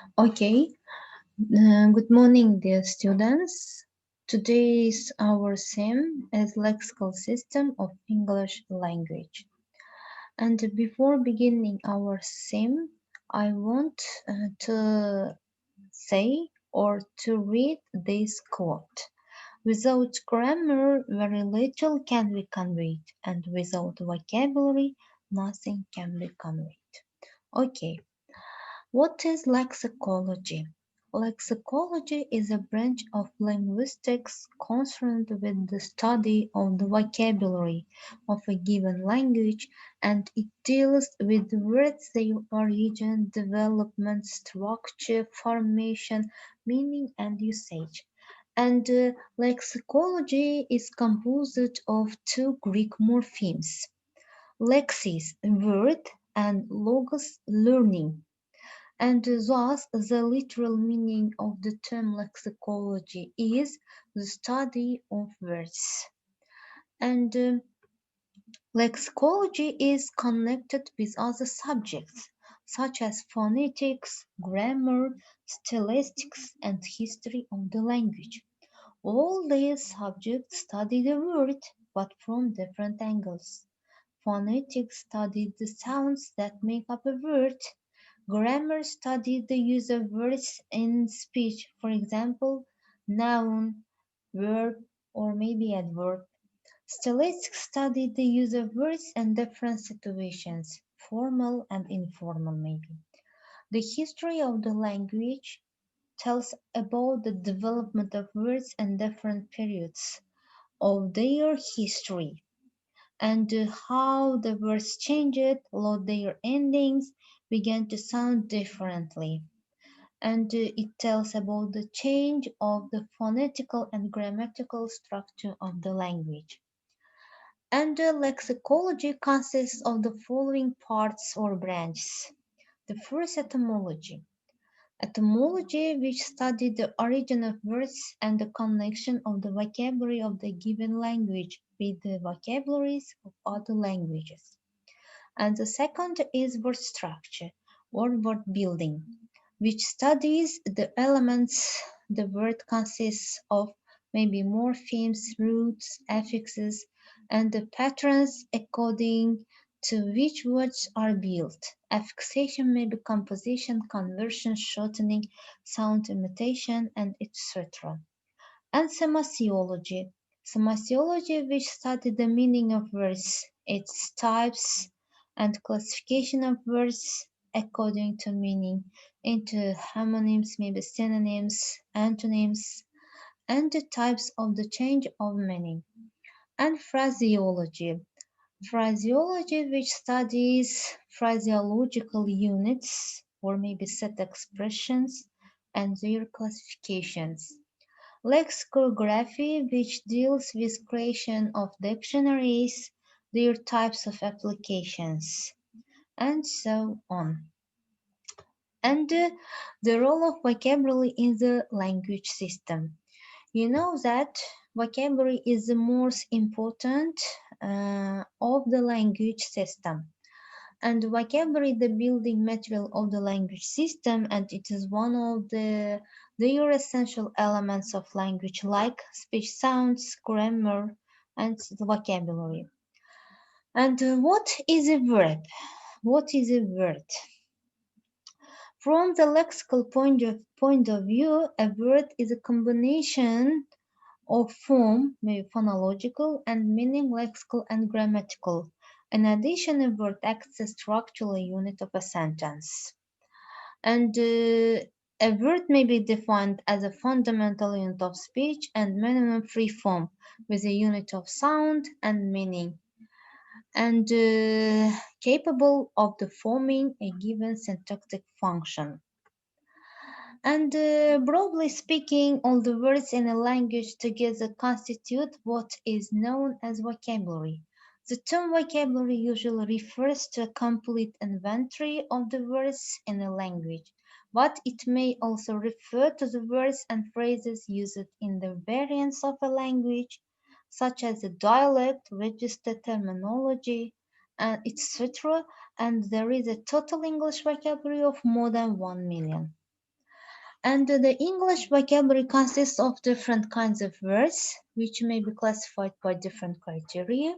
Okay, good morning, dear students. Today's our theme is lexical system of English language. And before beginning our theme, I want to say or to read this quote. Without grammar, very little can be conveyed, and without vocabulary, nothing can be conveyed. Okay, what is lexicology? Lexicology is a branch of linguistics concerned with the study of the vocabulary of a given language, and it deals with words, their origin, development, structure, formation, meaning, and usage. And lexicology is composed of two Greek morphemes, lexis, word, and logos, learning. And thus the literal meaning of the term lexicology is the study of words. And lexicology is connected with other subjects such as phonetics, grammar, stylistics, and history of the language. All these subjects study the word, but from different angles. Phonetics studies the sounds that make up a word. Grammar studies the use of words in speech, for example, noun, verb, or maybe adverb. Stylistics studies the use of words in different situations, formal and informal maybe. The history of the language tells about the development of words in different periods of their history and how the words changed, lost their endings, began to sound differently. And it tells about the change of the phonetical and grammatical structure of the language. And lexicology consists of the following parts or branches. The first, etymology. Etymology, which studies the origin of words and the connection of the vocabulary of the given language with the vocabularies of other languages. And the second is word structure or word building, which studies the elements the word consists of, maybe morphemes, roots, affixes, and the patterns according to which words are built. Affixation may be composition, conversion, shortening, sound imitation, and etc. And semasiology. Semasiology, which studies the meaning of words, its types, and classification of words according to meaning into homonyms, maybe synonyms, antonyms, and the types of the change of meaning. And phraseology. Phraseology, which studies phraseological units or maybe set expressions and their classifications. Lexicography, which deals with creation of dictionaries, their types of applications, and so on. And the role of vocabulary in the language system. You know that vocabulary is the most important of the language system. And vocabulary the building material of the language system, and it is one of their essential elements of language, like speech sounds, grammar, and the vocabulary. And what is a verb? What is a word? From the lexical point of view, a word is a combination of form, maybe phonological, and meaning, lexical and grammatical. In addition, a word acts as structural unit of a sentence. And a word may be defined as a fundamental unit of speech and minimum free form with a unit of sound and meaning, and capable of forming a given syntactic function. And broadly speaking, all the words in a language together constitute what is known as vocabulary. The term vocabulary usually refers to a complete inventory of the words in a language, but it may also refer to the words and phrases used in the variants of a language, such as the dialect, register terminology, and etc. And there is a total English vocabulary of more than 1 million. And the English vocabulary consists of different kinds of words, which may be classified by different criteria.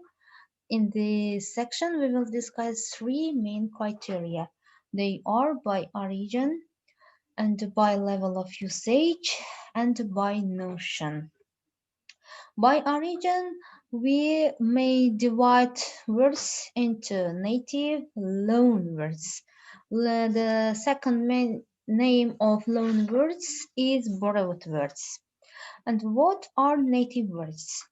In this section, we will discuss three main criteria. They are by origin, and by level of usage, and by notion. By origin, we may divide words into native loan words. The second main name of loan words is borrowed words. And what are native words?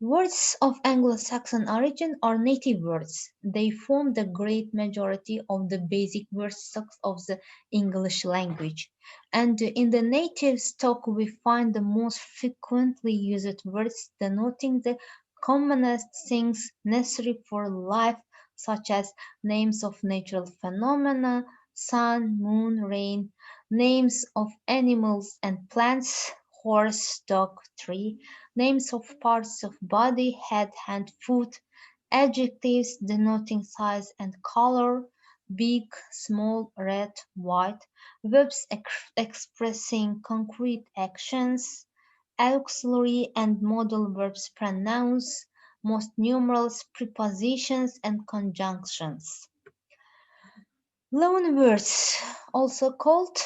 Words of Anglo-Saxon origin are native words. They form the great majority of the basic word stock of the English language. And in the native stock, we find the most frequently used words denoting the commonest things necessary for life, such as names of natural phenomena, sun, moon, rain, names of animals and plants, horse, dog, tree, names of parts of body, head, hand, foot, adjectives denoting size and color, big, small, red, white, verbs expressing concrete actions, auxiliary and modal verbs, pronouns, most numerals, prepositions, and conjunctions. Loan words, also called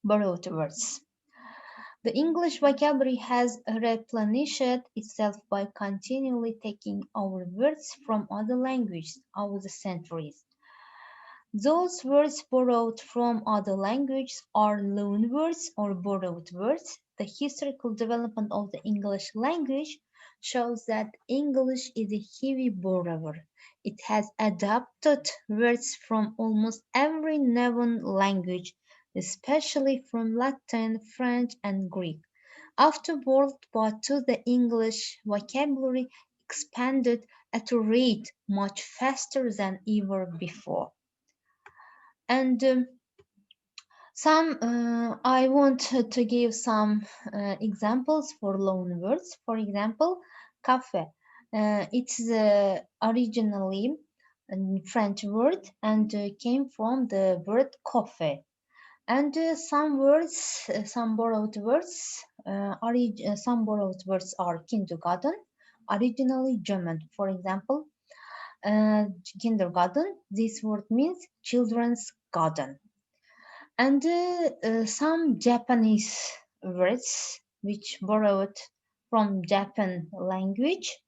borrowed words. The English vocabulary has replenished itself by continually taking over words from other languages over the centuries. Those words borrowed from other languages are loan words or borrowed words. The historical development of the English language shows that English is a heavy borrower. It has adopted words from almost every known language, especially from Latin, French, and Greek. After World War II, the English vocabulary expanded at a rate much faster than ever before. And I want to give some examples for loan words. For example, cafe. It's originally a French word and came from the word coffee. And some borrowed words, some borrowed words are kindergarten, originally German. For example, kindergarten. This word means children's garden. And some Japanese words which borrowed from Japan language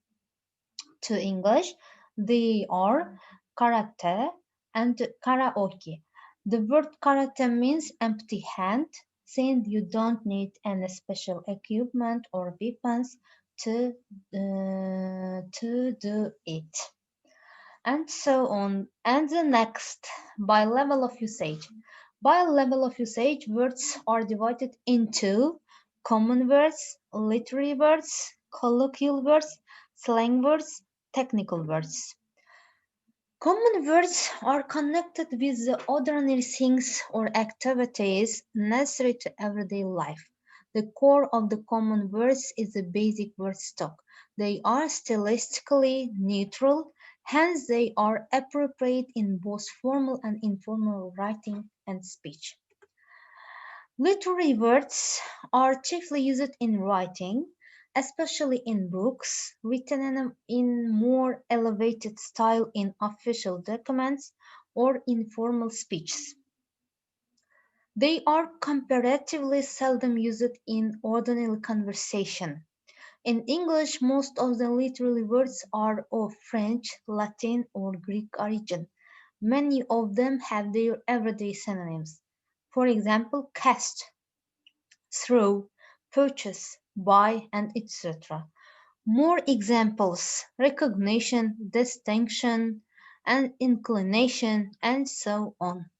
to English, they are karate and karaoke. The word karate means empty hand, saying you don't need any special equipment or weapons to do it, and so on. And the next, by level of usage. By level of usage, words are divided into common words, literary words, colloquial words, slang words, technical words. Common words are connected with the ordinary things or activities necessary to everyday life. The core of the common words is the basic word stock. They are stylistically neutral, hence they are appropriate in both formal and informal writing and speech. Literary words are chiefly used in writing, especially in books written in more elevated style in official documents or informal speeches. They are comparatively seldom used in ordinary conversation. In English, most of the literary words are of French, Latin, or Greek origin. Many of them have their everyday synonyms. For example, cast, through, purchase, buy, and etc. More examples: recognition, distinction, and inclination, and so on.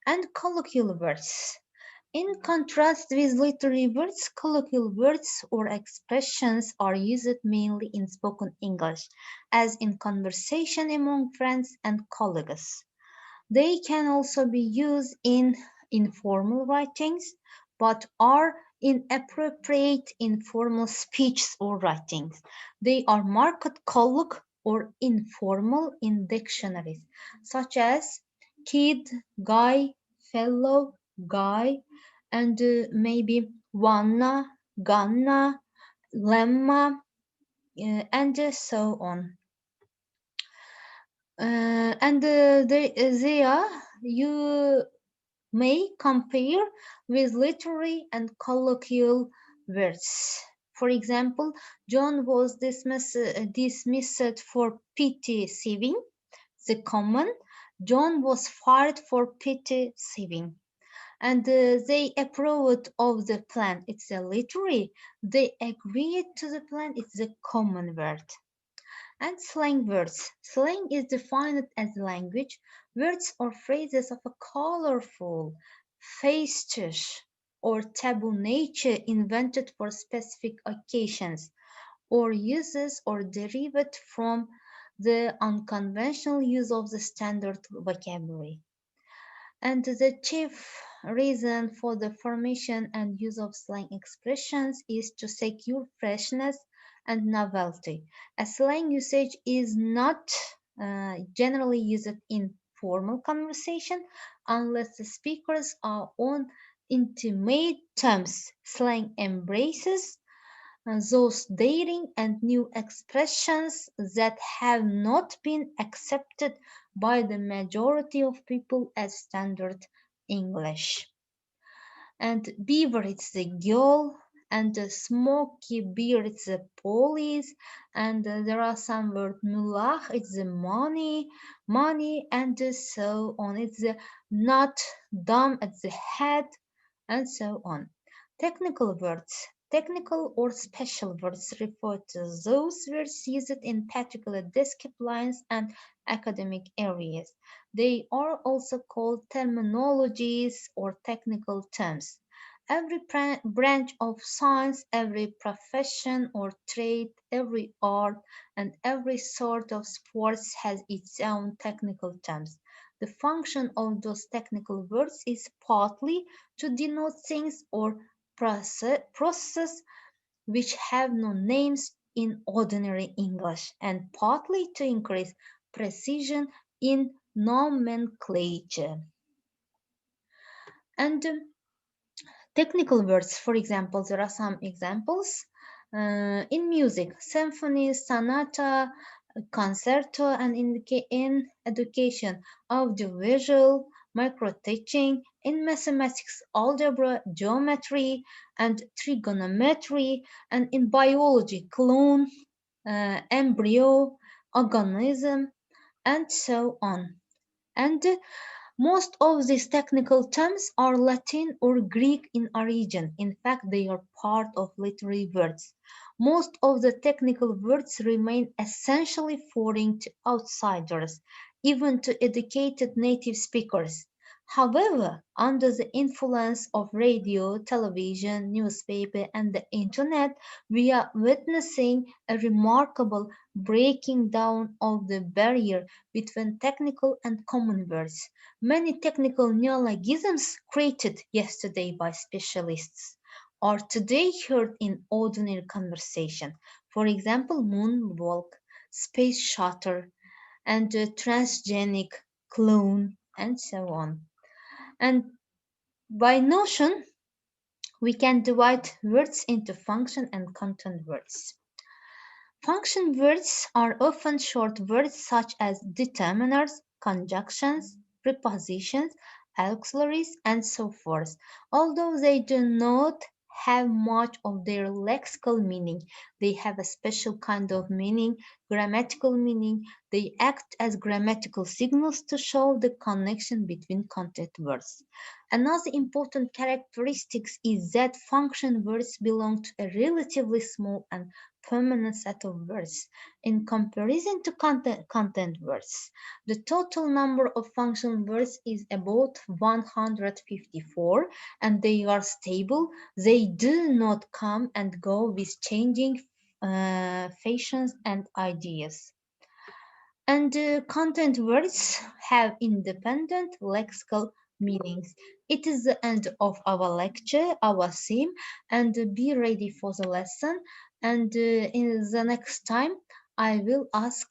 And colloquial words. In contrast with literary words, colloquial words or expressions are used mainly in spoken English, as in conversation among friends and colleagues. They can also be used in informal writings, but are inappropriate in formal speeches or writings. They are marked colloquial or informal in dictionaries, such as kid, guy, fellow, guy, and maybe wanna, gonna, lemma, and so on. There you may compare with literary and colloquial words. For example, John was dismissed for petty thieving. The common John was fired for petty thieving. And they approved of the plan. It's a literary. They agreed to the plan. It's the common word. And slang words. Slang is defined as language, words or phrases of a colorful, facetious, or taboo nature invented for specific occasions, or uses or derived from the unconventional use of the standard vocabulary. And the chief reason for the formation and use of slang expressions is to secure freshness and novelty. A slang usage is not generally used in formal conversation unless the speakers are on intimate terms. Slang embraces those daring and new expressions that have not been accepted by the majority of people as standard English. And beaver it's the girl, and smoky beard it's the police, and there are some word mullah it's the money, and so on. It's the not dumb it's the head, and so on. Technical words. Technical or special words refer to those words used in particular disciplines and academic areas. They are also called terminologies or technical terms. Every branch of science, every profession or trade, every art, and every sort of sports has its own technical terms. The function of those technical words is partly to denote things or process which have no names in ordinary English, and partly to increase precision in nomenclature. And technical words, for example, there are some examples. In music, symphony, sonata, concerto, and in education, audiovisual, micro-teaching, in mathematics, algebra, geometry, and trigonometry, and in biology, clone, embryo, organism, and so on. And most of these technical terms are Latin or Greek in origin. In fact, they are part of literary words. Most of the technical words remain essentially foreign to outsiders, even to educated native speakers. However, under the influence of radio, television, newspaper, and the internet, we are witnessing a remarkable breaking down of the barrier between technical and common words. Many technical neologisms created yesterday by specialists are today heard in ordinary conversation. For example, moonwalk, space shuttle, and transgenic clone, and so on. And by notion, we can divide words into function and content words. Function words are often short words such as determiners, conjunctions, prepositions, auxiliaries, and so forth. Although they do not have much of their lexical meaning, they have a special kind of meaning, grammatical meaning. They act as grammatical signals to show the connection between content words. Another important characteristic is that function words belong to a relatively small and permanent set of words in comparison to content words. The total number of function words is about 154 and they are stable. They do not come and go with changing fashions and ideas. And content words have independent lexical meanings. It is the end of our lecture, our theme, and be ready for the lesson. And in the next time, I will ask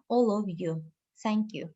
all of you. Thank you.